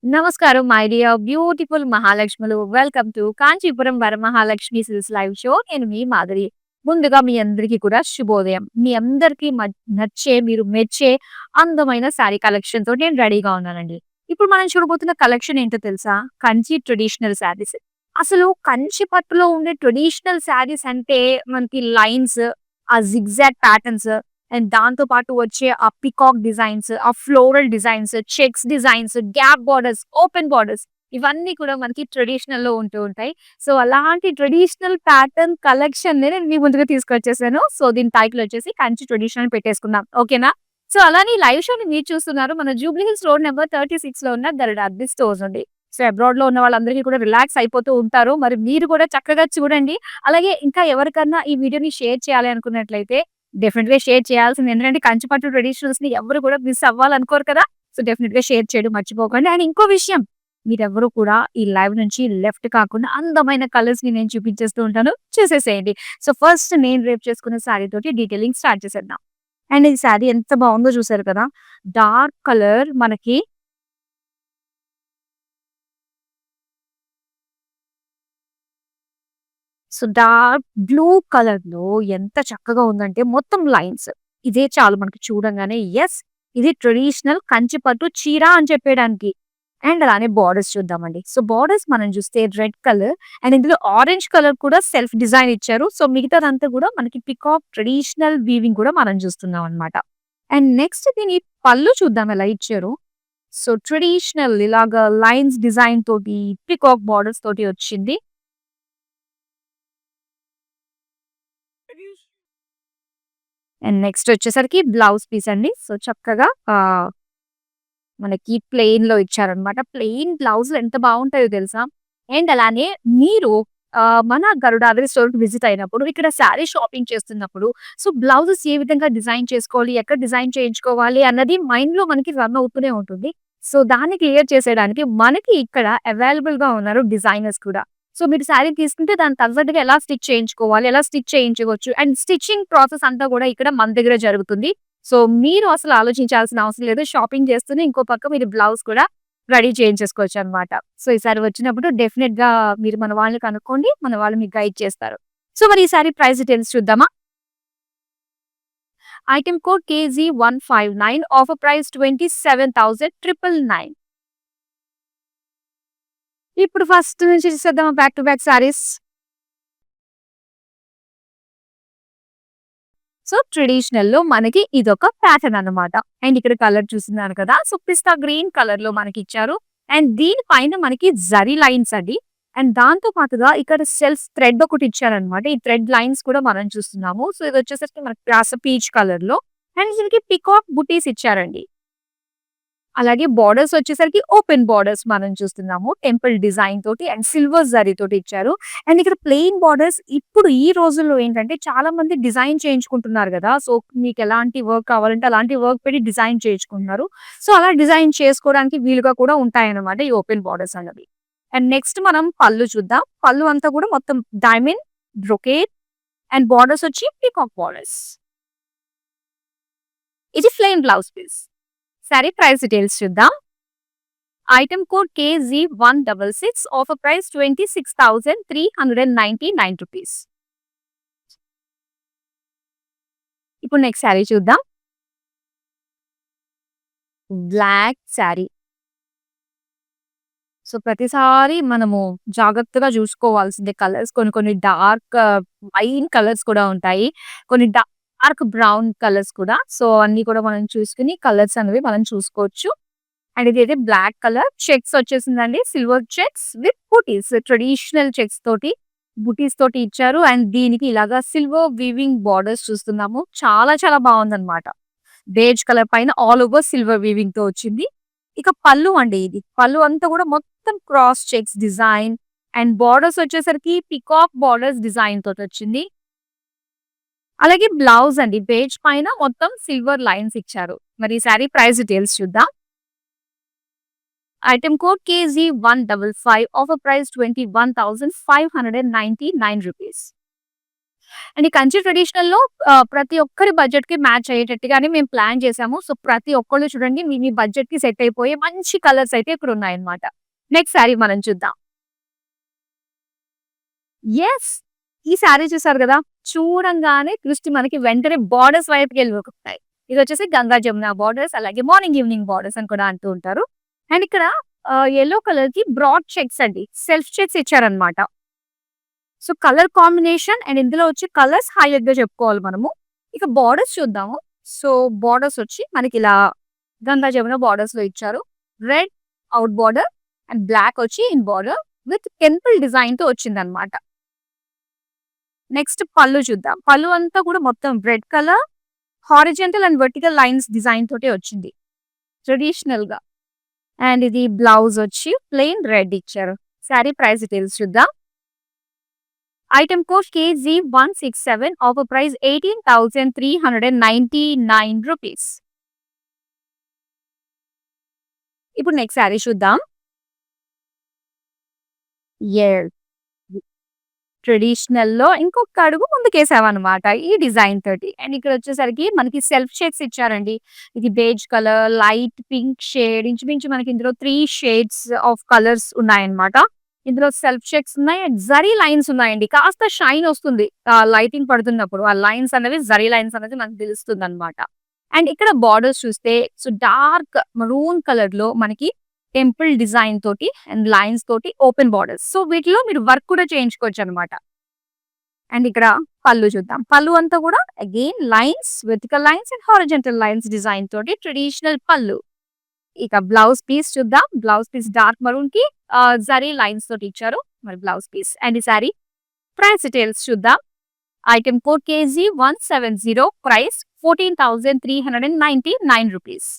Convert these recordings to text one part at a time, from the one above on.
నమస్కారం my dear beautiful మహాలక్ష్ములు. Welcome to Kanchipuram Varamahalakshmi silks live show. నేను మీ మాధురి. ముందుగా మీ అందరికీ కూడా శుభోదయం. మీ అందరికీ నచ్చే, మీరు మెచ్చే అందమైన శారీ కలెక్షన్‌తో నేను రెడీగా ఉన్నానండి. ఇప్పుడు మనం చూడబోతున్న కలెక్షన్ ఏంటో తెలుసా? కంచి ట్రెడిషనల్ శారీస్. అసలు కంచి పట్టులో ఉండే ట్రెడిషనల్ శారీస్ అంటే మనకి లైన్స్, ఆ జిగ్‌జాగ్ ప్యాటర్న్స్ అండ్ దాంతో పాటు వచ్చే ఆ పీకాక్ డిజైన్స్, ఆ floral designs, checks designs, gap borders, open borders ఇవన్నీ కూడా మనకి ట్రెడిషనల్‌లో ఉంటూ ఉంటాయి. సో, అలాంటి ట్రెడిషనల్ ప్యాటర్న్ కలెక్షన్‌ని నేను మీ ముందుకు తీసుకొచ్చేసాను. సో, దీని టైటిల్ వచ్చేసి కంచి ట్రెడిషనల్ పెట్టేసుకుందాం. ఓకేనా? సో, అలానే ఈ లైవ్ షోని మీరు చూస్తున్నారు మన జూబ్లీ హిల్స్ రోడ్ నంబర్ 36లో ఉన్న గరుడాద్రి స్టోర్స్ నుండి. సో, అబ్రాడ్‌లో ఉన్న వాళ్ళందరికీ కూడా రిలాక్స్ అయిపోతూ ఉంటారు. మరి మీరు కూడా చక్కగా చూడండి. అలాగే ఇంకా ఎవరికన్నా ఈ వీడియోని షేర్ చేయాలి అనుకున్నట్లయితే డెఫినిట్‌గా షేర్ చేయాల్సింది. ఎందుకంటే కంచిపట్టు ట్రెడిషనల్స్‌ని ఎవరు కూడా మిస్ అవ్వాలనుకోరు కదా! సో, డెఫినిట్‌గా షేర్ చేయడం మర్చిపోకండి. అండ్ ఇంకో విషయం మీరెవ్వరు కూడా ఈ లైవ్ నుంచి లెఫ్ట్ కాకుండా అందమైన కలర్స్‌ని నేను చూపించేస్తూ ఉంటాను. చూసేసేయండి. సో, ఫస్ట్ నేను రేపు చేసుకున్న శారీ తోటి డీటెయిలింగ్ స్టార్ట్ చేసేద్దాం. అండ్ ఈ శారీ ఎంత బావుందో చూసారు కదా! డార్క్ కలర్ మనకి సో, డార్క్ బ్లూ కలర్‌లో ఎంత చక్కగా ఉందంటే మొత్తం లైన్స్. ఇదే చాలు మనకి చూడంగానే యెస్! ఇది ట్రెడిషనల్ కంచి పట్టు చీర అని చెప్పేయడానికి. అండ్ అలానే బోర్డర్స్ చూద్దామండి. సో, బోర్డర్స్ మనం చూస్తే రెడ్ కలర్ అండ్ ఇందులో ఆరెంజ్ కలర్ కూడా సెల్ఫ్ డిజైన్ ఇచ్చారు. సో, మిగతాదంతా కూడా మనకి పీకాక్ ట్రెడిషనల్ వీవింగ్ కూడా మనం చూస్తున్నాం అన్నమాట. అండ్ నెక్స్ట్ దీని పళ్ళు చూద్దాం ఎలా ఇచ్చారో. సో, ట్రెడిషనల్ ఇలాగా లైన్స్ డిజైన్ తోటి పీకాక్ బోర్డర్స్ తోటి వచ్చింది. అండ్ నెక్స్ట్ వచ్చేసరికి బ్లౌజ్ పీస్ అండి. సో, చక్కగా మనకి ప్లెయిన్‌లో ఇచ్చారనమాట. ప్లెయిన్ బ్లౌజులు ఎంత బావుంటాయో తెలుసా? అండ్ అలానే మీరు మన గరుడాద్రి స్టోర్‌కి విజిట్ అయినప్పుడు ఇక్కడ శారీ షాపింగ్ చేస్తున్నప్పుడు సో, బ్లౌజెస్ ఏ విధంగా డిజైన్ చేసుకోవాలి, ఎక్కడ డిజైన్ చేయించుకోవాలి అన్నది మైండ్‌లో మనకి రన్ అవుతూనే ఉంటుంది. సో, దాన్ని క్లియర్ చేసేయడానికి మనకి ఇక్కడ అవైలబుల్‌గా ఉన్నారు డిజైనర్స్ కూడా. సో, మీరు శారీ తీసుకుంటే దానికి తగ్గట్టుగా ఎలా స్టిచ్ చేయించుకోవాలి, ఎలా స్టిచ్ చేయించవచ్చు అండ్ స్టిచ్చింగ్ ప్రాసెస్ అంతా కూడా ఇక్కడ మన దగ్గర జరుగుతుంది. సో, మీరు అసలు ఆలోచించాల్సిన అవసరం లేదు. షాపింగ్ చేస్తూనే ఇంకో పక్క మీరు బ్లౌజ్ కూడా రెడీ చేయించేసుకోవచ్చనమాట. సో, ఈసారి వచ్చినప్పుడు డెఫినిట్‌గా మీరు మన వాళ్ళని కనుక్కోండి. మన వాళ్ళు మీకు గైడ్ చేస్తారు. సో, మరి ఈసారి ప్రైస్ డీటెయిల్స్ చూద్దామా? Item code KG159 offer price 27,999. ఇప్పుడు ఫస్ట్ నుంచి చూసేద్దామా back to back sarees. So, ట్రెడిషనల్‌లో మనకి ఇదొక ప్యాటర్న్ అన్నమాట. అండ్ ఇక్కడ కలర్ చూస్తున్నారు కదా! సో, పిస్తా గ్రీన్ కలర్‌లో మనకిచ్చారు. అండ్ దీని పైన మనకి జరీ లైన్స్ అండి. అండ్ దాంతో పాటుగా ఇక్కడ సెల్ఫ్ థ్రెడ్ ఒకటి ఇచ్చారన్నమాట. ఈ థ్రెడ్ లైన్స్ కూడా మనం చూస్తున్నాము. సో, ఇదొచ్చేసరికి మనకి పీచ్ కలర్‌లో అండ్ దీనికి పీకాక్ బుటీస్ ఇచ్చారండి. అలాగే బోర్డర్స్ వచ్చేసరికి ఓపెన్ బోర్డర్స్ మనం చూస్తున్నాము. టెంపుల్ డిజైన్ తోటి అండ్ సిల్వర్ జరీ తోటి ఇచ్చారు. అండ్ ఇక్కడ ప్లెయిన్ బోర్డర్స్ ఇప్పుడు ఈ రోజుల్లో ఏంటంటే చాలా మంది డిజైన్ చేయించుకుంటున్నారు గదా! సో, మీకెలాంటి వర్క్ కావాలంటే అలాంటి వర్క్ పెట్టి డిజైన్ చేయించుకుంటున్నారు. సో, అలా డిజైన్ చేసుకోవడానికి వీలుగా కూడా ఉంటాయన్నమాట ఈ ఓపెన్ బోర్డర్స్ అన్నవి. అండ్ నెక్స్ట్ మనం పళ్ళు చూద్దాం. పళ్ళు అంతా కూడా మొత్తం డైమండ్, బ్రొకేడ్ అండ్ బోర్డర్స్ వచ్చి పీకాక్ బోర్డర్స్. ఇది ప్లెయిన్ బ్లౌజ్ పీస్. సరే ప్రైస్ డీటెయిల్స్ చూద్దాం. Item code KZ166 offer price 26,399 rupees. ఇప్పుడు నెక్స్ట్ శారీ చూద్దాం. బ్లాక్ శారీ. సో, ప్రతిసారి మనము జాగ్రత్తగా చూసుకోవాల్సిందే కలర్స్ కొన్ని కొన్ని డార్క్ వైన్ కలర్స్ కూడా ఉంటాయి. కొన్ని డార్క్ బ్రౌన్ కలర్స్ కూడా. సో, అన్నీ కూడా మనం చూసుకొని కలర్స్ అనేవి మనం చూసుకోవచ్చు. అండ్ ఇదైతే బ్లాక్ కలర్ చెక్స్ వచ్చేసిందండి. Silver checks with butis. Traditional checks తోటి, బూటీస్ తోటి ఇచ్చారు. అండ్ దీనికి ఇలాగా సిల్వర్ వీవింగ్ బోర్డర్స్ చూస్తున్నాము. చాలా చాలా బావుందన్నమాట. బేజ్ కలర్ పైన ఆల్ ఓవర్ సిల్వర్ వీవింగ్‌తో వచ్చింది. ఇక పళ్ళు అండి ఇది. పళ్ళు అంతా కూడా మొత్తం cross checks design and borders వచ్చేసరికి పీకాక్ బోర్డర్స్ డిజైన్ తోటొచ్చింది. అలాగే బ్లౌజ్ అండి. బేజ్ పైన మొత్తం సిల్వర్ లైన్స్ ఇచ్చారు. మరి ఈ సారీ ప్రైస్ డీటెయిల్స్ చూద్దాం. Item code KZ155 offer price 21,599 rupees. And ఈ కంచి ట్రెడిషనల్‌లో ప్రతి ఒక్కరి బడ్జెట్‌కి మ్యాచ్ అయ్యేటట్టుగానే మేము ప్లాన్ చేసాము. సో, ప్రతి ఒక్కళ్ళు చూడండి మీ మీ బడ్జెట్‌కి సెట్ అయిపోయే మంచి కలర్స్ అయితే ఇక్కడ ఉన్నాయన్నమాట. నెక్స్ట్ శారీ మనం చూద్దాం. యెస్! ఈ శారీ చూసారు గదా! చూడంగానే దృష్టి మనకి వెంటనే బోర్డర్స్ వైపుకెళ్ళిపోతాయి. ఇదొచ్చేసి గంగా జమున బోర్డర్స్ అలాగే మార్నింగ్, ఈవినింగ్ బోర్డర్స్ అని కూడా అంటూ ఉంటారు. అండ్ ఇక్కడ యెల్లో కలర్‌కి బ్రాడ్ చెక్స్ అండి. సెల్ఫ్ చెక్స్ ఇచ్చారన్నమాట. సో, కలర్ కాంబినేషన్ అండ్ ఇందులో వచ్చి కలర్స్ హైలైట్‌గా చెప్పుకోవాలి మనము. ఇక బోర్డర్స్ చూద్దాము. సో, బోర్డర్స్ వచ్చి మనకిలా గంగా జమున బోర్డర్స్‌లో ఇచ్చారు. Red out border and black వచ్చి ఇన్ బోర్డర్ విత్ టెంపుల్ డిజైన్‌తో వచ్చిందన్నమాట. నెక్స్ట్ పళ్ళు చూద్దాం. పళ్ళు అంతా కూడా మొత్తం red colour horizontal and vertical lines design తోటే వచ్చింది. ట్రెడిషనల్‌గా. అండ్ ఇది బ్లౌజ్ వచ్చి ప్లెయిన్ రెడ్ ఇచ్చారు. సారీ ప్రైస్ డీటెయిల్స్ చూద్దాం. Item code KG167 offer price 18,399 rupees. ఇప్పుడు నెక్స్ట్ సారీ చూద్దాం. యెస్. ట్రెడిషనల్‌లో ఇంకొక అడుగు ముందుకేసామన్నమాట ఈ డిజైన్ తోటి. అండ్ ఇక్కడొచ్చేసరికి మనకి సెల్ఫ్ షేడ్స్ ఇచ్చారండి. ఇది beige colour, light pink shade ఇంచుమించు మనకి ఇందులో 3 షేడ్స్ ఆఫ్ కలర్స్ ఉన్నాయన్నమాట. ఇందులో సెల్ఫ్ షేడ్స్ ఉన్నాయి. అండ్ జరీ లైన్స్ ఉన్నాయండి. కాస్త షైన్ వస్తుంది. లైటింగ్ పడుతున్నప్పుడు ఆ లైన్స్ అనేవి జరీ లైన్స్ అనేది మనకు తెలుస్తుందన్నమాట. అండ్ ఇక్కడ బోర్డర్స్ చూస్తే సో డార్క్ మరూన్ కలర్‌లో మనకి టెంపుల్ డిజైన్ తోటి అండ్ లైన్స్ తోటి ఓపెన్ బోర్డర్స్. సో వీటిలో మీరు వర్క్ కూడా చేయించుకోవచ్చన్నమాట. అండ్ ఇక్కడ పళ్ళు చూద్దాం. పళ్ళు అంతా కూడా again lines, vertical lines and horizontal lines design తోటి ట్రెడిషనల్ పళ్ళు. ఇక బ్లౌజ్ పీస్ చూద్దాం. బ్లౌజ్ పీస్ డార్క్ మరూన్‌కి జరీ లైన్స్ తోటి ఇచ్చారు. మరి బ్లౌజ్ పీస్. అండ్ ఈ సారీ ప్రైస్ డీటెయిల్స్ చూద్దాం. ఐటెమ్ కోడ్ KG170 ప్రైస్ 14,399 రూపీస్.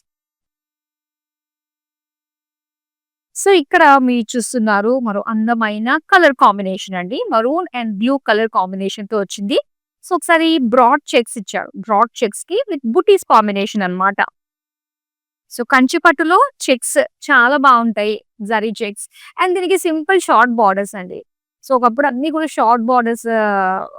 సో, ఇక్కడ మీరు చూస్తున్నారు మరో అందమైన కలర్ కాంబినేషన్ అండి. మరూన్ అండ్ బ్లూ కలర్ కాంబినేషన్‌తో వచ్చింది. సో, ఒకసారి బ్రాడ్ చెక్స్ ఇచ్చారు. బ్రాడ్ చెక్స్‌కి విత్ బుటీస్ కాంబినేషన్ అన్నమాట. సో, కంచి పట్టులో చెక్స్ చాలా బావుంటాయి. జరీ చెక్స్ అండ్ దీనికి సింపుల్ షార్ట్ బోర్డర్స్ అండి. సో, ఒకప్పుడు అన్నీ కూడా షార్ట్ బోర్డర్స్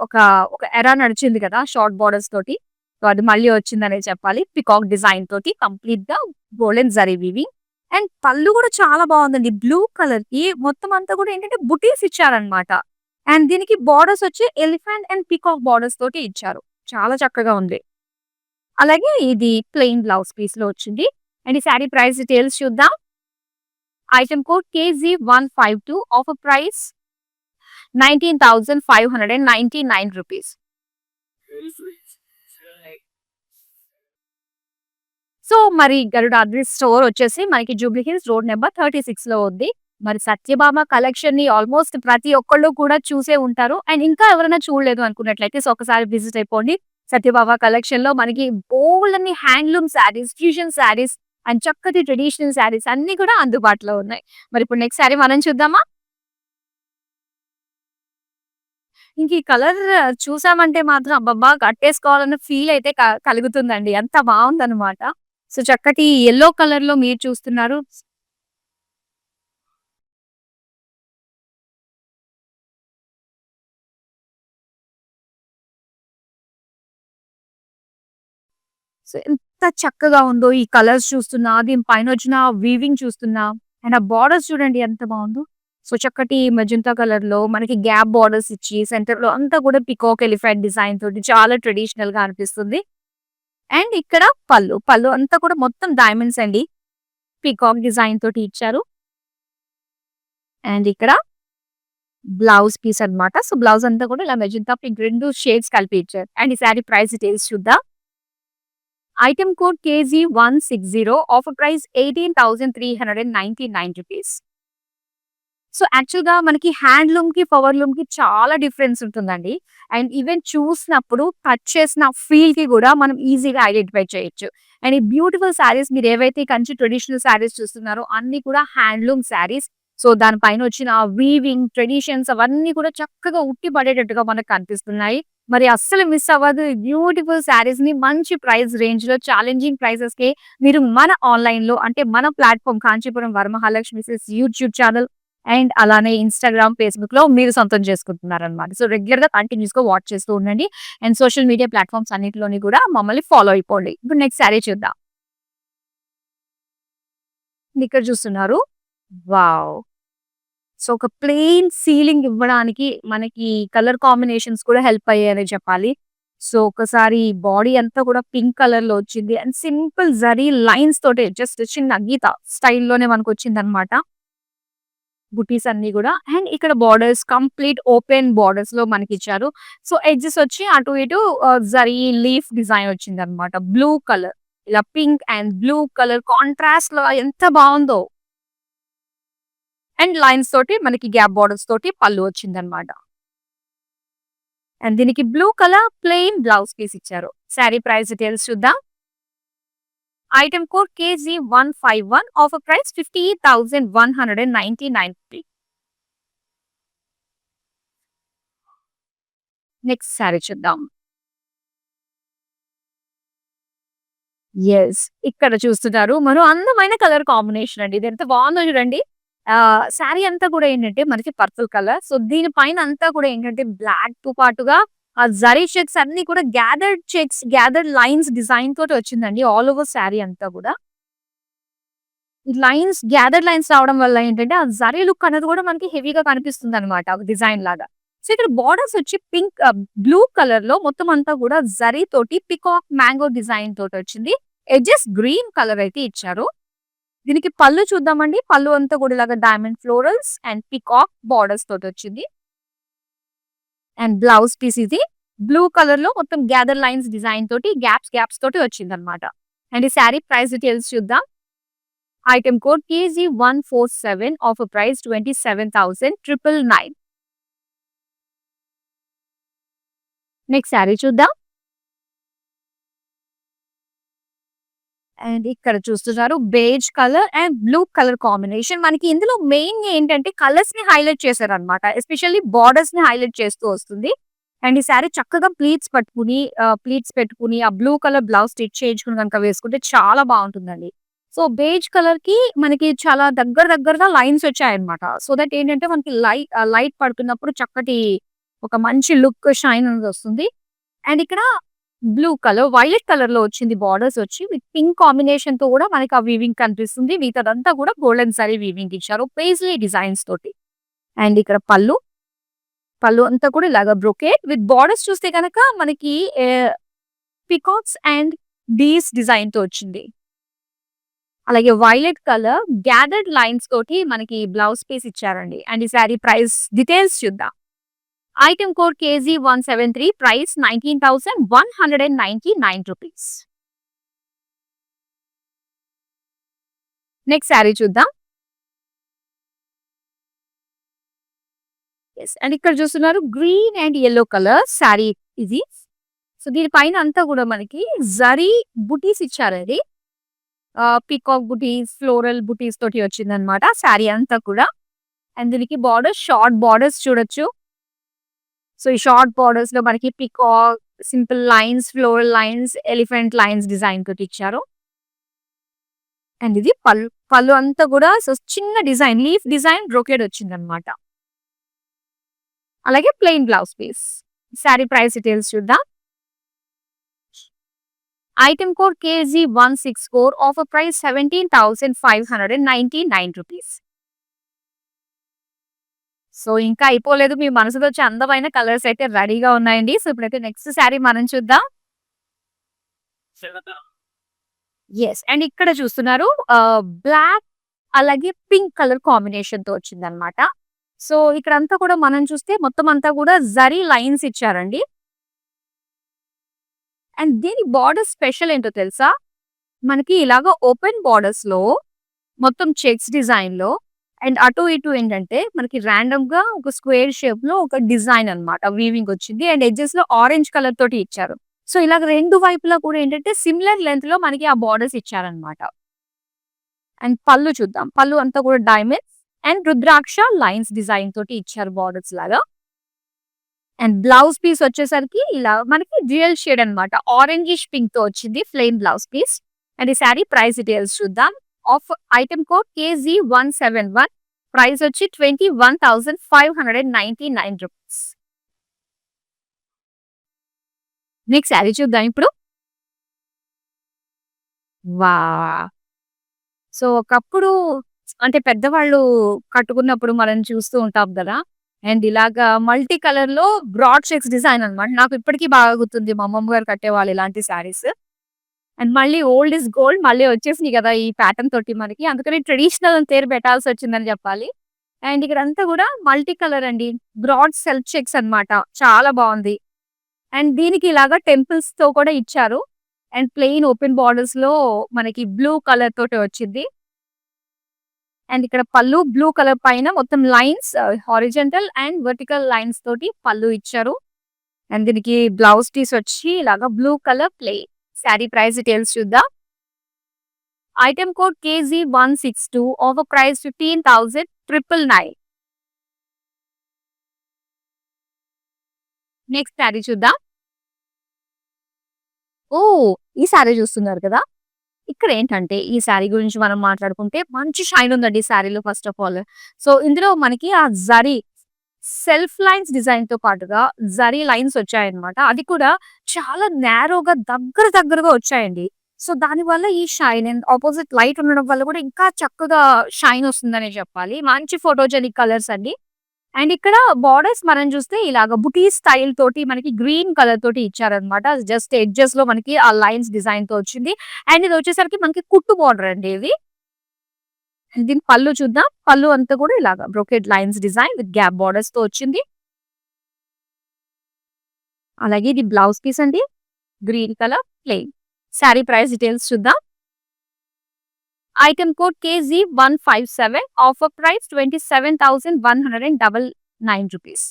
ఒక ఒక ఎరా నడిచింది కదా! షార్ట్ బోర్డర్స్ తోటి. సో, అది మళ్ళీ వచ్చిందనే చెప్పాలి. పీకాక్ డిజైన్ తోటి కంప్లీట్‌గా గోల్డెన్ జరీ వీవింగ్. అండ్ పళ్ళు కూడా చాలా బావుందండి. బ్లూ కలర్‌కి మొత్తం అంతా కూడా ఏంటంటే బుటీస్ ఇచ్చారన్నమాట. అండ్ దీనికి బోర్డర్స్ వచ్చి ఎలిఫెంట్ అండ్ పీకాక్ బోర్డర్స్ తోటి ఇచ్చారు. చాలా చక్కగా ఉంది. అలాగే ఇది ప్లెయిన్ బ్లౌజ్ పీస్‌లో వచ్చింది. అండ్ ఈ సారీ ప్రైస్ డీటెయిల్స్ చూద్దాం. Item code KG152 offer price 19,599 rupees. So, మరి గరుడాద్రి స్టోర్ వచ్చేసి మనకి జూబ్లీ హిల్స్ రోడ్ నంబర్ 36లో ఉంది. మరి సత్యభామ కలెక్షన్‌ని ఆల్మోస్ట్ ప్రతి ఒక్కళ్ళు కూడా చూసే ఉంటారు. అండ్ ఇంకా ఎవరైనా చూడలేదు అనుకున్నట్లయితే సో, ఒకసారి విజిట్ అయిపోండి. సత్యభామ కలెక్షన్‌లో మనకి బోలెడన్ని handloom saris, fusion saris and చక్కటి ట్రెడిషనల్ శారీస్ అన్నీ కూడా అందుబాటులో ఉన్నాయి. మరి ఇప్పుడు నెక్స్ట్ శారీ మనం చూద్దామా? ఇంక ఈ కలర్ చూసామంటే మాత్రం అబ్బబ్బా! కట్టేసుకోవాలన్న ఫీల్ అయితే కలుగుతుందండి. అంత బావుందనమాట. సో, చక్కటి యెల్లో కలర్‌లో మీరు చూస్తున్నారు. సో, ఎంత చక్కగా ఉందో ఈ కలర్స్ చూస్తున్నా, దీని పైనొచ్చిన వీవింగ్ చూస్తున్నా అండ్ ఆ బోర్డర్స్ చూడండి ఎంత బావుందో. సో, చక్కటి మెజెంటా కలర్‌లో మనకి గ్యాప్ బోర్డర్స్ ఇచ్చి సెంటర్‌లో అంతా కూడా పీకాక్ ఎలిఫెంట్ డిజైన్ తోటి చాలా ట్రెడిషనల్‌గా అనిపిస్తుంది. అండ్ ఇక్కడ పళ్ళు. పళ్ళు అంతా కూడా మొత్తం డైమండ్స్ అండి. పీకాక్ డిజైన్ తోటి ఇచ్చారు. అండ్ ఇక్కడ బ్లౌజ్ పీస్ అన్నమాట. సో, బ్లౌజ్ అంతా కూడా ఇలా మెజెంటా, పింక్ 2 షేడ్స్ కలిపి ఇచ్చారు. అండ్ ఈ సారీ ప్రైస్ డీటెయిల్స్ చూద్దాం. Item code KG160 offer price 18,399 rupees. So, యాక్చువల్‌గా మనకి హ్యాండ్లూమ్‌కి, పవర్‌లూమ్‌కి చాలా డిఫరెన్స్ ఉంటుందండి. అండ్ ఈవెన్ చూసినప్పుడు, టచ్ చేసిన ఫీల్‌కి గూడా మనం ఈజీగా ఐడెంటిఫై చేయొచ్చు. అండ్ ఈ బ్యూటిఫుల్ శారీస్ మీరేవైతే కంచి ట్రెడిషనల్ శారీస్ చూస్తున్నారో అన్నీ కూడా హ్యాండ్లూమ్ శారీస్. సో, దాని పైన వచ్చిన ఆ వీవింగ్, ట్రెడిషన్స్ అవన్నీ కూడా చక్కగా ఉట్టి పడేటట్టుగా మనకు కనిపిస్తున్నాయి. మరి అస్సలు మిస్ అవ్వద్దు. ఈ బ్యూటిఫుల్ శారీస్‌ని మంచి ప్రైస్ రేంజ్‌లో ఛాలెంజింగ్ ప్రైసెస్‌కే మీరు మన ఆన్‌లైన్‌లో అంటే మన platform Kanchipuram Varamahalakshmi silks YouTube channel and అలానే ఇన్‌స్టాగ్రామ్, ఫేస్‌బుక్‌లో మీరు సొంతం చేసుకుంటున్నారనమాట. సో, రెగ్యులర్‌గా కంటిన్యూయస్‌గా వాచ్ చేస్తూ ఉండండి. అండ్ సోషల్ మీడియా ప్లాట్‌ఫార్మ్స్ అన్నిటిలోని కూడా మమ్మల్ని ఫాలో అయిపోండి. ఇప్పుడు నెక్స్ట్ శారీ చూద్దాం. ఇక్కడ చూస్తున్నారు. వావ్! సో, ఒక ప్లెయిన్ సీలింగ్ ఇవ్వడానికి మనకి కలర్ కాంబినేషన్స్ కూడా హెల్ప్ అయ్యాయనే చెప్పాలి. సో, ఒకసారి బాడీ అంతా కూడా పింక్ కలర్‌లో వచ్చింది. అండ్ సింపుల్ జరీ లైన్స్ తోటే జస్ట్ చిన్న గీత స్టైల్‌లోనే మనకొచ్చిందనమాట. బుటీస్ అన్నీ గూడా. అండ్ ఇక్కడ బోర్డర్స్ కంప్లీట్ ఓపెన్ బోర్డర్స్‌లో మనకిచ్చారు. సో, ఎడ్జెస్ వచ్చి అటు ఇటు జరీ లీఫ్ డిజైన్ వచ్చిందనమాట. Blue colour. ఇలా పింక్ అండ్ బ్లూ కలర్ కాంట్రాస్ట్‌లో ఎంత బావుందో. అండ్ లైన్స్ తోటి మనకి గ్యాప్ బోర్డర్స్ తోటి పళ్ళు వచ్చిందనమాట. అండ్ దీనికి blue colour plain blouse piece ఇచ్చారు. శారీ ప్రైస్ డీటెయిల్స్ చూద్దాం. Item code KG151 offer price 50,199. Next sari చూద్దాం. యెస్. ఇక్కడ చూస్తున్నారు. మరో అందమైన కలర్ కాంబినేషన్ అండి. ఇది ఎంత బావుందో చూడండి. శారీ అంతా కూడా ఏంటంటే మనకి పర్పుల్ కలర్. సో, దీని పైన అంతా కూడా ఏంటంటే బ్లాక్‌తో పాటుగా ఆ జరీ చెక్స్ అన్నీ కూడా gathered checks, gathered lines design తోటి వచ్చిందండి. ఆల్ ఓవర్ శారీ అంతా కూడా. ఈ లైన్స్ గ్యాదర్డ్ లైన్స్ రావడం వల్ల ఏంటంటే ఆ జరీ లుక్ అనేది కూడా మనకి హెవీగా కనిపిస్తుందన్నమాట. ఒక డిజైన్ లాగా. సో, ఇక్కడ బోర్డర్స్ వచ్చి బ్లూ కలర్‌లో మొత్తం అంతా కూడా జరీ తోటి పికాక్ మ్యాంగో డిజైన్ తోటొచ్చింది. ఎడ్జెస్ గ్రీన్ కలర్ అయితే ఇచ్చారు. దీనికి పళ్ళు చూద్దామండి. పళ్ళు అంతా కూడా ఇలాగ diamond florals and peacock borders తోటొచ్చింది. అండ్ బ్లౌజ్ పీస్ ఇది. బ్లూ కలర్‌లో మొత్తం గ్యాదర్ లైన్స్ డిజైన్ తోటి గ్యాప్స్ తోటి వచ్చిందన్నమాట. అండ్ ఈ శారీ ప్రైస్ డీటెయిల్స్ చూద్దాం. Item code KG147 offer price 27,999. Next sari చూద్దాం. అండ్ ఇక్కడ చూస్తున్నారు beige colour and blue colour combination. మనకి ఇందులో మెయిన్‌గా ఏంటంటే కలర్స్‌ని హైలైట్ చేశారన్నమాట. ఎస్పెషల్లీ బోర్డర్స్‌ని హైలైట్ చేస్తూ వస్తుంది. అండ్ ఈ శారీ చక్కగా ప్లీట్స్ పెట్టుకొని ఆ బ్లూ కలర్ బ్లౌజ్ స్టిచ్ చేయించుకొని గనుక వేసుకుంటే చాలా బావుంటుందండి. సో, బేజ్ కలర్‌కి మనకి చాలా దగ్గరగా లైన్స్ వచ్చాయన్నమాట. సో దట్ ఏంటంటే మనకి లైట్ పడుతున్నప్పుడు చక్కటి ఒక మంచి లుక్ షైన్ అనేది వస్తుంది. అండ్ ఇక్కడ వైలెట్ కలర్‌లో వచ్చింది బోర్డర్స్ వచ్చి విత్ పింక్ కాంబినేషన్‌తో కూడా మనకి ఆ వీవింగ్ కనిపిస్తుంది. మిగతాదంతా కూడా గోల్డెన్ సారీ వీవింగ్ ఇచ్చారు. పేజ్లీ డిజైన్స్ తోటి. అండ్ ఇక్కడ పళ్ళు అంతా కూడా ఇలాగ బ్రొకేట్ విత్ బోర్డర్స్ చూస్తే గనక మనకి పికాక్స్ అండ్ డీస్ డిజైన్‌తో వచ్చింది. అలాగే వైలెట్ కలర్ గ్యాదర్డ్ లైన్స్ తోటి మనకి బ్లౌజ్ పీస్ ఇచ్చారండి. అండ్ ఈ సారీ ప్రైస్ డీటెయిల్స్ చూద్దాం. Item code KG173 price 19,199 rupees. Next sari చూద్దాం. యెస్. అండ్ ఇక్కడ చూస్తున్నారు green and yellow colour sari ఇది. సో, దీని పైన అంతా కూడా మనకి జరీ బుటీస్ ఇచ్చారండి. పీకాక్ బుటీస్, ఫ్లోరల్ బుటీస్ తోటి వచ్చిందన్నమాట శారీ అంతా కూడా. అండ్ దీనికి షార్ట్ బార్డర్స్ చూడొచ్చు. సో, ఈ షార్ట్ బార్డర్స్‌లో మనకి peacock, simple lines, floral lines, elephant lines design తోటి ఇచ్చారు. అండ్ ఇది పళ్ళు అంతా కూడా సో, చిన్న డిజైన్ లీఫ్ డిజైన్ బ్రోకేడ్ వచ్చిందన్నమాట. అలాగే plain blouse piece. Sari price details చూద్దాం. Item code KG164 offer price 17,599 rupees. So, ఇంకా అయిపోలేదు. మీ మనసులో వచ్చే అందమైన కలర్స్ అయితే రెడీగా ఉన్నాయండి. సో, ఇప్పుడైతే నెక్స్ట్ శారీ మనం చూద్దాం. యెస్. అండ్ ఇక్కడ చూస్తున్నారు బ్లాక్ అలాగే పింక్ కలర్ కాంబినేషన్‌తో వచ్చిందన్నమాట. సో, ఇక్కడంతా కూడా మనం చూస్తే మొత్తం అంతా కూడా జరీ లైన్స్ ఇచ్చారండి. అండ్ దీని బోర్డర్ స్పెషల్ ఏంటో తెలుసా? మనకి ఇలాగ ఓపెన్ బోర్డర్స్‌లో మొత్తం చెక్స్ డిజైన్‌లో అండ్ అటు ఇటు ఏంటంటే మనకి రాండమ్‌గా ఒక స్క్వేర్ షేప్‌లో ఒక డిజైన్ అన్నమాట. వీవింగ్ వచ్చింది. అండ్ ఎడ్జెస్‌లో ఆరెంజ్ కలర్ తోటి ఇచ్చారు. సో, ఇలాగ 2 వైపులా కూడా ఏంటంటే సిమిలర్ లెంగ్త్‌లో మనకి ఆ బోర్డర్స్ ఇచ్చారన్నమాట. అండ్ పళ్ళు చూద్దాం. పళ్ళు అంతా కూడా diamonds and rudraksha lines design తోటి ఇచ్చారు బోర్డర్స్ లాగా. అండ్ బ్లౌజ్ పీస్ వచ్చేసరికి ఇలా మనకి డ్యూయల్ షేడ్ అన్నమాట. ఆరెంజిష్ పింక్‌తో వచ్చింది ప్లెయిన్ బ్లౌజ్ పీస్. అండ్ ఈ శారీ ప్రైస్ డీటెయిల్స్ చూద్దాం. ఐటెమ్ కోడ్ KG171 ప్రైస్ వచ్చి 21,599 రూపీస్. నెక్స్ట్ శారీ చూద్దాం ఇప్పుడు. వావ్! సో, ఒకప్పుడు అంటే పెద్దవాళ్ళు కట్టుకున్నప్పుడు మనం చూస్తూ ఉంటాం గదా! అండ్ ఇలాగా మల్టీ కలర్‌లో బ్రాడ్ చెక్స్ డిజైన్ అన్నమాట. నాకు ఇప్పటికి బాగా గుర్తుంది. మా అమ్మమ్మ గారు కట్టేవాళ్ళు ఇలాంటి శారీస్. అండ్ మళ్ళీ ఓల్డ్ ఈస్ గోల్డ్ మళ్ళీ వచ్చేసినాయి గదా! ఈ ప్యాటర్న్ తోటి మనకి. అందుకని ట్రెడిషనల్ అని పేరు పెట్టాల్సొచ్చిందని జెప్పాలి. అండ్ ఇక్కడంతా గూడా మల్టీ కలర్ అండి. బ్రాడ్ సెల్ఫ్ చెక్స్ అన్నమాట. చాలా బావుంది. అండ్ దీనికి ఇలాగా టెంపుల్స్‌తో కూడా ఇచ్చారు. అండ్ ప్లెయిన్ ఓపెన్ బోర్డర్స్‌లో మనకి బ్లూ కలర్ తోటి వచ్చింది. అండ్ ఇక్కడ పల్లు బ్లూ కలర్ పైన మొత్తం lines horizontal and vertical lines తోటి పల్లు ఇచ్చారు. అండ్ దీనికి బ్లౌజ్ పీస్ వచ్చి ఇలాగా blue colour plain. Sari price details చూద్దాం. Item code KZ162 offer price 15,999. Next sari చూద్దాం. ఓహ్! ఈ శారీ చూస్తున్నారు కదా! ఇక్కడేంటంటే ఈ శారీ గురించి మనం మాట్లాడుకుంటే మంచి షైన్ ఉందండి ఈ శారీలో ఫస్ట్ ఆఫ్ ఆల్. సో, ఇందులో మనకి ఆ జరీ సెల్ఫ్ లైన్స్ డిజైన్‌తో పాటుగా జరీ లైన్స్ వచ్చాయన్నమాట. అది కూడా చాలా నేరోగా దగ్గరగా వచ్చాయండి. సో, దానివల్ల ఈ షైన్ అండ్ అపోజిట్ లైట్ ఉండడం వల్ల కూడా ఇంకా చక్కగా షైన్ వస్తుందనే చెప్పాలి. మంచి ఫోటోజెనిక్ కలర్స్ అండి. అండ్ ఇక్కడ బోర్డర్స్ మనం చూస్తే ఇలాగ బుటీ స్టైల్ తోటి మనకి గ్రీన్ కలర్ తోటి ఇచ్చారన్నమాట. జస్ట్ ఎడ్జెస్‌లో మనకి ఆ లైన్స్ డిజైన్‌తో వచ్చింది. అండ్ ఇది వచ్చేసరికి మనకి కుట్టు బోర్డర్ అండి ఇది. దీని పళ్ళు చూద్దాం. పళ్ళు అంతా కూడా ఇలాగ brocade lines design with gap బోర్డర్స్‌తో వచ్చింది. అలాగే ఇది బ్లౌజ్ పీస్ అండి. Green colour plain. Sari price details చూద్దాం. Item code KZ157 offer price 27,199 rupees.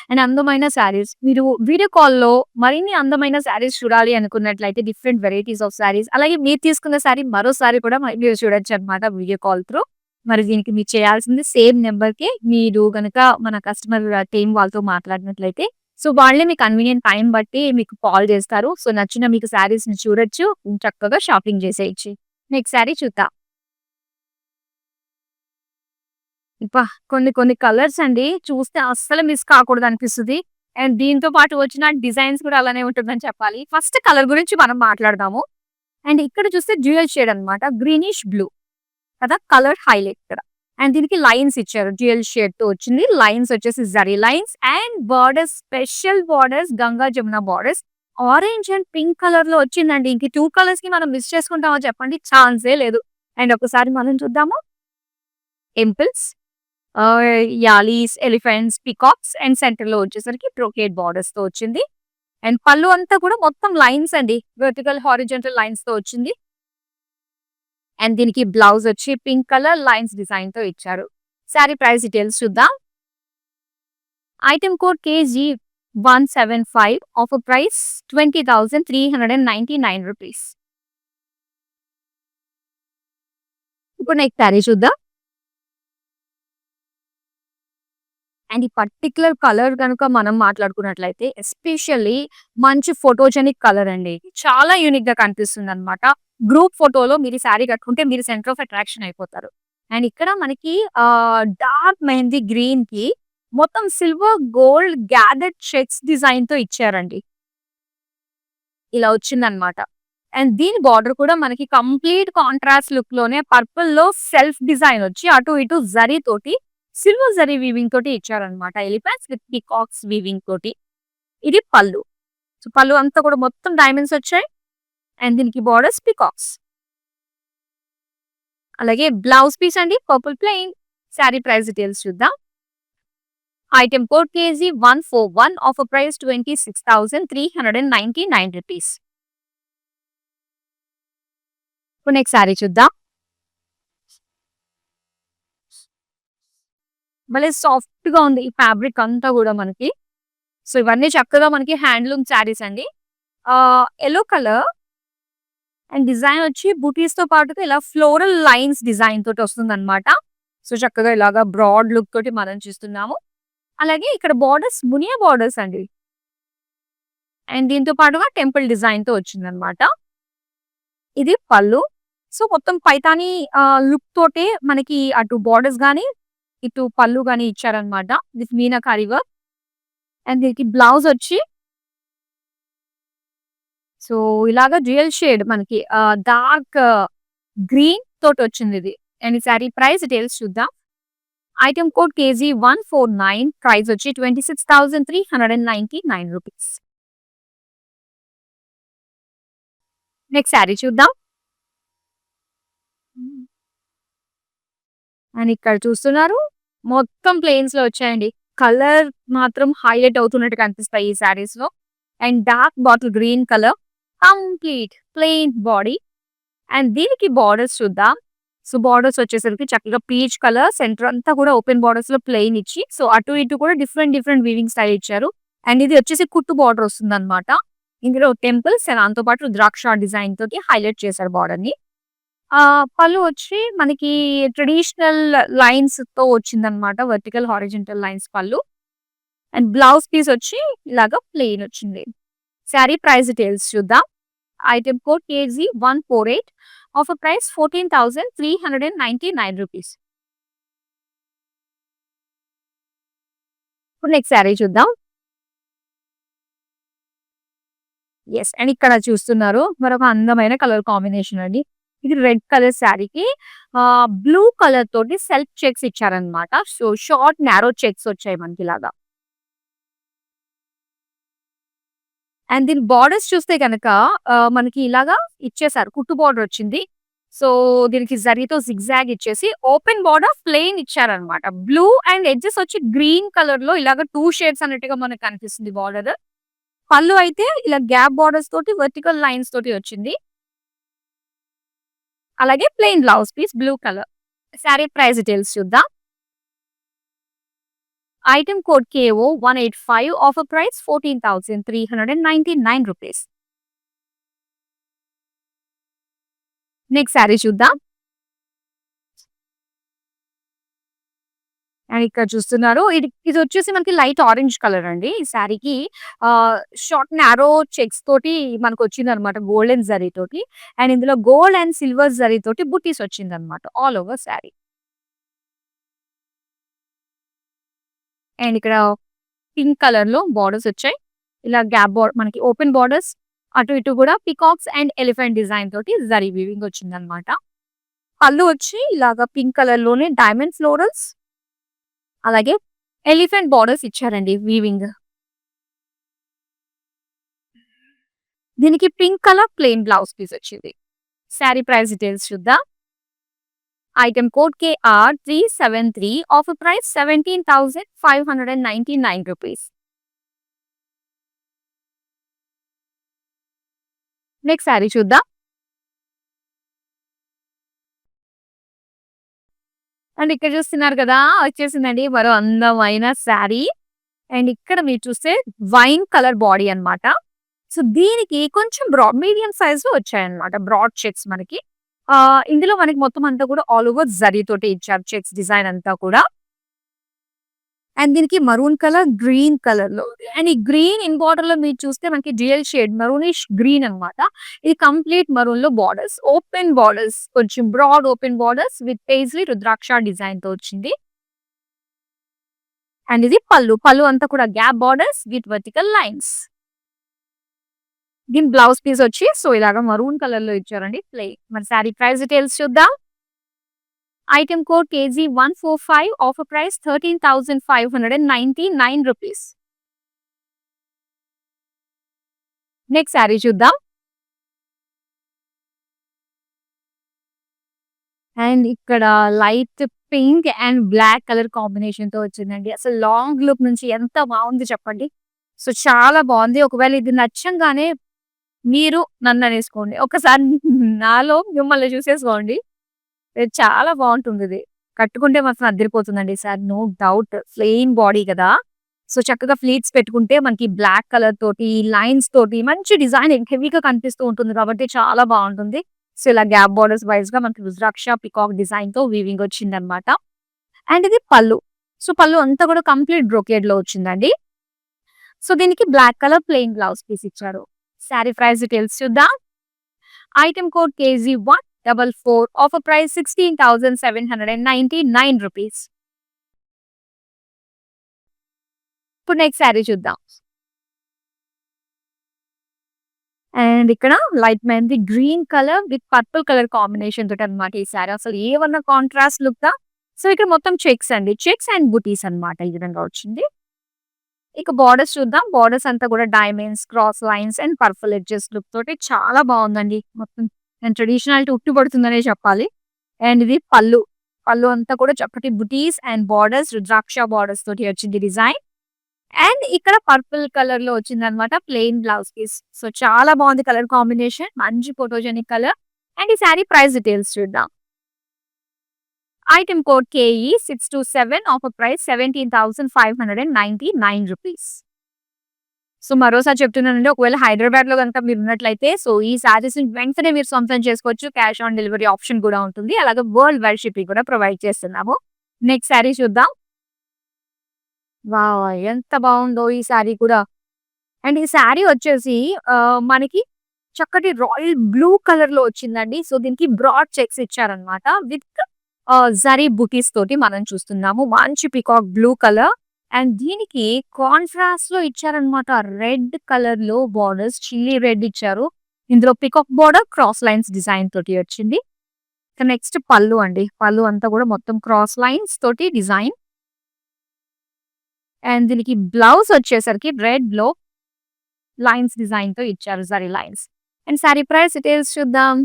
And అందమైన శారీస్. మీరు వీడియో కాల్‌లో మరిన్ని అందమైన శారీస్ చూడాలి అనుకున్నట్లయితే డిఫరెంట్ వెరైటీస్ ఆఫ్ శారీస్ అలాగే మీరు తీసుకున్న శారీ మరోసారి కూడా మీరు చూడొచ్చన్నమాట వీడియో కాల్ త్రూ. మరి దీనికి మీరు చేయాల్సింది సేమ్ నంబర్‌కే మీరు గనక మన కస్టమర్ టీమ్ వాళ్ళతో మాట్లాడినట్లయితే సో, వాళ్ళే మీ కన్వీనియంట్ టైమ్ బట్టి మీకు కాల్ చేస్తారు. సో, నచ్చిన మీకు శారీస్‌ని చూడొచ్చు. చక్కగా షాపింగ్ చేసేయొచ్చు. నెక్స్ట్ శారీ చూద్దాం. అబ్బా! కొన్ని కలర్స్ అండి చూస్తే అస్సలు మిస్ కాకూడదనిపిస్తది. అండ్ దీంతో పాటు వచ్చిన డిజైన్స్ కూడా అలానే ఉంటుందని చెప్పాలి. ఫస్ట్ కలర్ గురించి మనం మాట్లాడదాము. అండ్ ఇక్కడ చూస్తే డ్యూయల్ షేడ్ అన్నమాట. గ్రీనిష్ బ్లూ కదా! కలర్ హైలైట్ ఇక్కడ. అండ్ దీనికి లైన్స్ ఇచ్చారు. డ్యూయల్ షేడ్‌తో వచ్చింది. లైన్స్ వచ్చేసి zari lines and borders special borders Ganga Jamuna borders. Orange and pink కలర్‌లో వచ్చిందండి. ఇంక 2 కలర్స్‌కి మనం మిస్ చేసుకుంటామా చెప్పండి? ఛాన్సే లేదు. అండ్ ఒకసారి మనం చూద్దాము. Temples allies, elephants, peacocks and సెంటర్‌లో వచ్చేసరికి బ్రోకేడ్ బోర్డర్స్‌తో వచ్చింది. అండ్ పళ్ళు అంతా కూడా మొత్తం లైన్స్ అండి. వర్టికల్, హారిజాంటల్ లైన్స్‌తో వచ్చింది. అండ్ దీనికి బ్లౌజ్ వచ్చి పింక్ కలర్ లైన్స్ డిజైన్‌తో ఇచ్చారు. శారీ ప్రైస్ డీటెయిల్స్ చూద్దాం. Item code KG175 offer price 20,399 rupees. ఇప్పుడు నెక్స్ట్ శారీ చూద్దాం. అండ్ ఈ పర్టిక్యులర్ కలర్ గనుక మనం మాట్లాడుకున్నట్లయితే ఎస్పెషల్లీ మంచి ఫోటోజెనిక్ కలర్ అండి. చాలా యూనిక్‌గా కనిపిస్తుందన్నమాట. గ్రూప్ ఫోటోలో మీరు ఈ శారీ కట్టుకుంటే మీరు సెంటర్ ఆఫ్ అట్రాక్షన్ అయిపోతారు. అండ్ ఇక్కడ మనకి డార్క్ మెహందీ గ్రీన్‌కి మొత్తం సిల్వర్, గోల్డ్ గ్యాదర్డ్ చెక్స్ డిజైన్‌తో ఇచ్చారండి. ఇలా వచ్చిందన్నమాట. అండ్ దీని బోర్డర్ కూడా మనకి కంప్లీట్ కాంట్రాస్ట్ లుక్‌లోనే పర్పుల్‌లో సెల్ఫ్ డిజైన్ వచ్చి అటు ఇటు జరీ తోటి సిల్వర్ జరీ వీవింగ్ తోటి ఇచ్చారన్నమాట. ఎలిఫెంట్స్ విత్ పీకాక్స్ వీవింగ్ తోటి. ఇది పళ్ళు. సో, పళ్ళు అంతా కూడా మొత్తం డైమండ్స్ వచ్చాయి. అండ్ దీనికి బోర్డర్స్ పీకాక్స్. అలాగే బ్లౌజ్ పీస్ అండి purple plain. Sari price details చూద్దాం. Item code KZ141 offer price 26,399 rupees. ఇప్పుడు నెక్స్ట్ శారీ చూద్దాం. భలే సాఫ్ట్‌గా ఉంది ఈ ఫ్యాబ్రిక్ అంతా గూడా మనకి. సో, ఇవన్నీ చక్కగా మనకి హ్యాండ్లూమ్ శారీస్ అండి. యెల్లో కలర్ అండ్ డిజైన్ వచ్చి బుటీస్‌తో పాటుగా ఇలా ఫ్లోరల్ లైన్స్ డిజైన్ తోటి వస్తుందన్నమాట. సో, చక్కగా ఇలాగా బ్రాడ్ లుక్ తోటి మనం చూస్తున్నాము. అలాగే ఇక్కడ బోర్డర్స్ మునియా బోర్డర్స్ అండి. అండ్ దీంతో పాటుగా టెంపుల్ డిజైన్‌తో వచ్చిందన్నమాట. ఇది పళ్ళు. సో, మొత్తం పైతాని లుక్ తోటే మనకి అటు బోర్డర్స్ గాని, ఇటు పళ్ళు గాని ఇచ్చారనమాట. With meenakari work. అండ్ దీనికి బ్లౌజొచ్చి సో, ఇలాగ డ్యూయల్ షేడ్ మనకి డార్క్ గ్రీన్ తోటొచ్చిందిది. అండ్ ఈ సారీ ప్రైస్ డీటెయిల్స్ చూద్దాం. ఐటెమ్ కోడ్ కేజీ 149 ప్రైస్ వచ్చి 26,399 రూపీస్. నెక్స్ట్ సారీ చూద్దాం. అండ్ ఇక్కడ చూస్తున్నారు మొత్తం ప్లెయిన్స్‌లో వచ్చాయండి. కలర్ మాత్రం హైలైట్ అవుతున్నట్టు కనిపిస్తాయి ఈ సారీస్‌లో. And dark bottle green colour complete plain body. And దీనికి బార్డర్స్ చూద్దాం. సో, బార్డర్స్ వచ్చేసరికి చక్కగా పీచ్ కలర్ సెంటర్ అంతా కూడా ఓపెన్ బార్డర్స్‌లో ప్లెయిన్ ఇచ్చి సో, అటు ఇటు కూడా డిఫరెంట్ డిఫరెంట్ వీవింగ్ స్టైల్ ఇచ్చారు. అండ్ ఇది వచ్చేసి కుట్టు బార్డర్ వస్తుందన్నమాట. ఇందులో టెంపుల్స్ అండ్ దాంతో పాటు ద్రాక్ష డిజైన్ తోటి హైలైట్ చేశారు బార్డర్‌ని. పళ్ళు వచ్చి మనకి ట్రెడిషనల్ లైన్స్‌తో వచ్చిందన్నమాట. Vertical, horizontal lines pallu. And blouse piece వచ్చి ఇలాగ ప్లెయిన్ వచ్చింది. సారీ ప్రైస్ డీటెయిల్స్ చూద్దాం. Item code KG 148 offer price 14,399 rupees. ఇప్పుడు నెక్స్ట్ సారీ చూద్దాం. యెస్. అండ్ ఇక్కడ చూస్తున్నారు మరొక అందమైన కలర్ కాంబినేషన్ అండి. ఇది రెడ్ కలర్ సారీకి బ్లూ కలర్ తోటి సెల్ఫ్ చెక్స్ ఇచ్చారన్నమాట. సో, షార్ట్ నారో చెక్స్ వచ్చాయి మనకిలాగా. అండ్ దీని బార్డర్స్ చూస్తే గనక మనకి ఇలాగా ఇచ్చేసారు. కుట్టు బార్డర్ వచ్చింది. సో, దీనికి జరీతో జిగ్‌జాగ్ ఇచ్చేసి ఓపెన్ బార్డర్ ప్లెయిన్ ఇచ్చారన్నమాట. బ్లూ అండ్ ఎడ్జెస్ వచ్చి గ్రీన్ కలర్‌లో ఇలాగ 2 షేడ్స్ అన్నట్టుగా మనకు కనిపిస్తుంది బార్డర్. పళ్ళు అయితే ఇలా గ్యాప్ బార్డర్స్ తోటి వర్టికల్ లైన్స్ తోటి వచ్చింది. అలాగే plain blouse piece blue colour. Sari price details చూద్దాం. Item code KO 185 offer price 14,399 rupees. Next sari చూద్దాం. అండ్ ఇక్కడ చూస్తున్నారు ఇది వచ్చేసి మనకి లైట్ ఆరెంజ్ కలర్ అండి. ఈ సారీకి షార్ట్ నారో చెక్స్ తోటి మనకొచ్చిందనమాట గోల్డెన్ జరీ తోటి. అండ్ ఇందులో గోల్డ్ అండ్ సిల్వర్ జరీ తోటి బుట్టీస్ వచ్చిందనమాట ఆల్ ఓవర్ సారీ. అండ్ ఇక్కడ పింక్ కలర్‌లో బార్డర్స్ వచ్చాయి. ఇలా గ్యాప్ మనకి ఓపెన్ బార్డర్స్ అటు ఇటు కూడా పీకాక్స్ అండ్ ఎలిఫెంట్ డిజైన్ తోటి జరీ వీవింగ్ వచ్చిందనమాట. పళ్ళు వచ్చి ఇలాగా పింక్ కలర్‌లోనే డైమండ్ ఫ్లోరల్స్ అలాగే ఎలిఫెంట్ బార్డర్స్ ఇచ్చారండి వీవింగ్. దీనికి pink colour plain blouse piece వచ్చింది. సారీ ప్రైస్ డీటెయిల్స్ చూద్దాం. Item code KR 373 offer price 17,599 rupees. Next sari చూద్దాం. అండ్ ఇక్కడ చూస్తున్నారు కదా వచ్చేసిందండి మరో అందమైన సారీ. అండ్ ఇక్కడ మీరు చూస్తే వైన్ కలర్ బాడీ అన్నమాట. సో, దీనికి కొంచెం మీడియం సైజ్‌లో వచ్చాయన్నమాట బ్రాడ్ చెక్స్ మనకి. ఇందులో మనకి మొత్తం అంతా కూడా ఆల్ ఓవర్ జరీ తోటి ఇచ్చారు చెక్స్ డిజైన్ అంతా కూడా. అండ్ దీనికి మరూన్ కలర్, గ్రీన్ కలర్‌లో అండ్ ఈ గ్రీన్ ఇన్ బార్డర్‌లో మీరు చూస్తే మనకి డ్యూయల్ షేడ్ మరూనిష్ గ్రీన్ అన్నమాట. ఇది కంప్లీట్ మరూన్‌లో బార్డర్స్. ఓపెన్ బార్డర్స్ కొంచెం broad open borders with paisley rudraksha డిజైన్‌తో వచ్చింది. అండ్ ఇది పళ్ళు. పళ్ళు అంతా కూడా gap borders with vertical lines. దీని బ్లౌజ్ పీస్ వచ్చి సో, ఇలాగ మరూన్ కలర్‌లో ఇచ్చారండి ప్లెయిన్. మరి సారీ ప్రైస్ డీటెయిల్స్ చూద్దాం. Item code KG 145 offer price 13,599 rupees. Next sari చూద్దాం. అండ్ ఇక్కడ light pink and black colour కాంబినేషన్‌తో వచ్చిందండి. అసలు లాంగ్ లుక్ నుంచి ఎంత బావుంది చెప్పండి. సో, చాలా బావుంది. ఒకవేళ ఇది నచ్చంగానే మీరు నన్ననేసుకోండి. ఒకసారి నాలో మిమ్మల్ని చూసేసుకోండి. ఇది చాలా బావుంటుందిది. కట్టుకుంటే మాత్రం అదిరిపోతుందండి ఈ sari no doubt. Plain body కదా! సో, చక్కగా ఫ్లీట్స్ పెట్టుకుంటే మనకి బ్లాక్ కలర్ తోటి, లైన్స్ తోటి మంచి డిజైన్ హెవీగా కనిపిస్తూ ఉంటుంది కాబట్టి చాలా బావుంటుంది. సో, ఇలా గ్యాప్ బార్డర్స్ వైస్‌గా మనకి రుద్రాక్ష పీకాక్ డిజైన్‌తో వీవింగ్ వచ్చిందన్నమాట. అండ్ ఇది పళ్ళు. సో, పళ్ళు అంతా కూడా కంప్లీట్ బ్రొకేడ్‌లో వచ్చిందండి. సో, దీనికి black colour plain blouse piece ఇచ్చారు. సారీ ప్రైస్ డీటెయిల్స్ చూద్దాం. Item code KG 8844. Offer price 16,799 rupees. ఇప్పుడు నెక్స్ట్ శారీ చూద్దాం. అండ్ ఇక్కడ light mehndi green colour with purple colour combination తోటి అనమాట ఈ శారీ. అసలు ఏమన్నా కాంట్రాస్ట్ లుక్ దా. సో ఇక్కడ మొత్తం చెక్స్ అండి, చెక్స్ అండ్ బుటీస్ అన్నమాట ఈ విధంగా వచ్చింది. ఇక బార్డర్స్ చూద్దాం. బార్డర్స్ అంతా కూడా diamonds, cross lines and purple edges look తోటి చాలా బాగుందండి. మొత్తం ట్రెడిషనాలిటీ ఉట్టిపడుతుందనే చెప్పాలి. అండ్ ఇది పళ్ళు. పళ్ళు అంతా కూడా చక్కటి బుటీస్ అండ్ బార్డర్స్, రుద్రాక్ష బార్డర్స్ తోటి వచ్చింది డిజైన్. అండ్ ఇక్కడ పర్పుల్ కలర్ లో వచ్చింది అనమాట ప్లెయిన్ బ్లౌజ్ పీస్. సో చాలా బాగుంది కలర్ కాంబినేషన్, మంచి ఫోటోజెనిక్ కలర్. అండ్ ఈ శారీ ప్రైస్ డీటెయిల్స్ చూద్దాం. Item code KE 627. Offer price 17,599 rupees. So మరోసారి చెప్తున్నానండి, ఒకవేళ హైదరాబాద్ లో కనుక మీరు ఉన్నట్లయితే సో ఈ శారీస్ వెంటనే మీరు సొంతం చేసుకోవచ్చు. క్యాష్ ఆన్ డెలివరీ ఆప్షన్ కూడా ఉంటుంది. అలాగే వరల్డ్ వైడ్ షిప్పింగ్ కూడా ప్రొవైడ్ చేస్తున్నాము. నెక్స్ట్ శారీ చూద్దాం. వావ్! ఎంత బావుందో ఈ శారీ కూడా. అండ్ ఈ శారీ వచ్చేసి మనకి చక్కటి రాయల్ బ్లూ కలర్‌లో వచ్చిందండి. సో దీనికి బ్రాడ్ చెక్స్ ఇచ్చారనమాట. విత్ జరీ బుటీస్ తోటి మనం చూస్తున్నాము. మంచి పీకాక్ బ్లూ కలర్. అండ్ దీనికి కాంట్రాస్ట్‌లో ఇచ్చారనమాట. రెడ్ కలర్‌లో బార్డర్స్, చిల్లీ రెడ్ ఇచ్చారు. ఇందులో peacock border, cross lines design తోటి వచ్చింది. ఇక నెక్స్ట్ పళ్ళు అండి. పళ్ళు అంతా కూడా మొత్తం క్రాస్ లైన్స్ తోటి డిజైన్. అండ్ దీనికి బ్లౌజ్ వచ్చేసరికి రెడ్ లో లైన్స్ డిజైన్ తో ఇచ్చారు, zari lines. And sari price details చూద్దాం.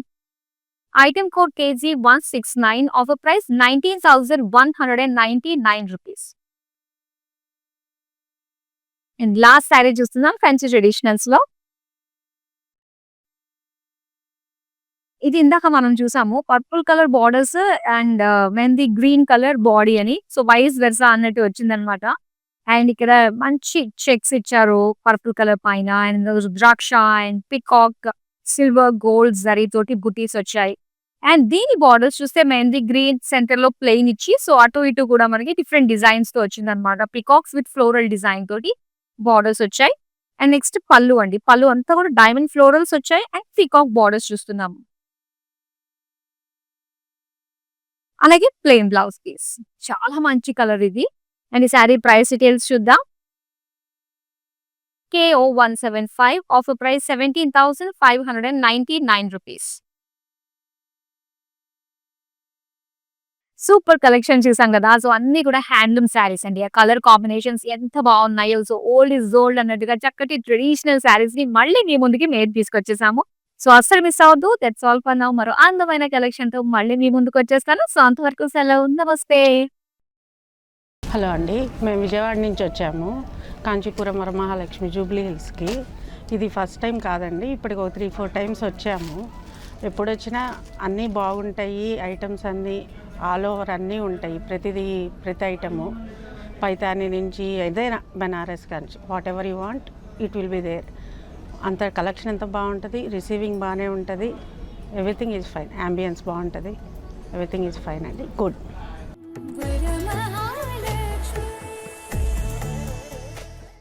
Item code KG 169. Offer price 19,199 rupees. And last sari చూస్తున్నాం ఫ్యాన్సీ ట్రెడిషనల్స్ లో. ఇది ఇందాక మనం చూసాము purple colour borders and mehndi green colour body అని. సో వైస్ వెర్సా అన్నట్టు వచ్చిందనమాట. అండ్ ఇక్కడ మంచి చెక్స్ ఇచ్చారు పర్పుల్ కలర్ పైన. And rudraksha and peacock silver gold zari తోటి బుటీస్ వచ్చాయి. అండ్ దీని బార్డర్స్ చూస్తే మెహందీ గ్రీన్ సెంటర్ లో ప్లెయిన్ ఇచ్చి సో అటు ఇటు కూడా మనకి డిఫరెంట్ డిజైన్స్ తో వచ్చింది అనమాట. పికాక్స్ విత్ ఫ్లోరల్ డిజైన్ తోటి బార్డర్స్ వచ్చాయి. అండ్ నెక్స్ట్ పళ్ళు అండి. పళ్ళు అంతా కూడా డైమండ్ ఫ్లోరల్స్ వచ్చాయి అండ్ పికాక్ బార్డర్స్ చూస్తున్నాము. అలాగే ప్లెయిన్ బ్లౌజ్ పీస్. చాలా మంచి కలర్ ఇది. అండ్ ఈ శారీ ప్రైస్ డీటెయిల్స్ చూద్దాం. KO 175. Offer price 17,599 rupees. Super collection చూసాం కదా. సో అన్ని కూడా హ్యాండ్లూమ్ శారీస్ అండి. ఆ కలర్ కాంబినేషన్స్ ఎంత బాగున్నాయో. సో ఓల్డ్ ఇస్ గోల్డ్ అన్నట్టుగా చక్కటి ట్రెడిషనల్ శారీస్ ని మళ్ళీ మీ ముందుకి మేము తీసుకొచ్చేసాము. సో అస్సలు మిస్ అవ్వద్దు. That's all for now. మరో అందమైన కలెక్షన్ తో మళ్ళీ మీ ముందుకు వచ్చేస్తాను. సో అంతవరకు సెలవు. నమస్తే. హలో అండి, మేము విజయవాడ నుంచి వచ్చాము కాంచీపురం వరమహాలక్ష్మి జూబ్లీ హిల్స్కి. ఇది ఫస్ట్ టైం కాదండి, ఇప్పటికి ఒక 3-4 టైమ్స్ వచ్చాము. ఎప్పుడు వచ్చినా అన్నీ బాగుంటాయి. ఐటమ్స్ అన్నీ ఆల్ ఓవర్ అన్నీ ఉంటాయి. ప్రతి ఐటము పైతాని నుంచి ఏదైనా బెనారస్ కానీ whatever you want it will be there. అంత కలెక్షన్ ఎంత బాగుంటుంది, రిసీవింగ్ బాగానే ఉంటుంది. Everything is fine. అంబియన్స్ బాగుంటుంది. ఎవ్రీథింగ్ ఈజ్ ఫైన్ అండి. గుడ్.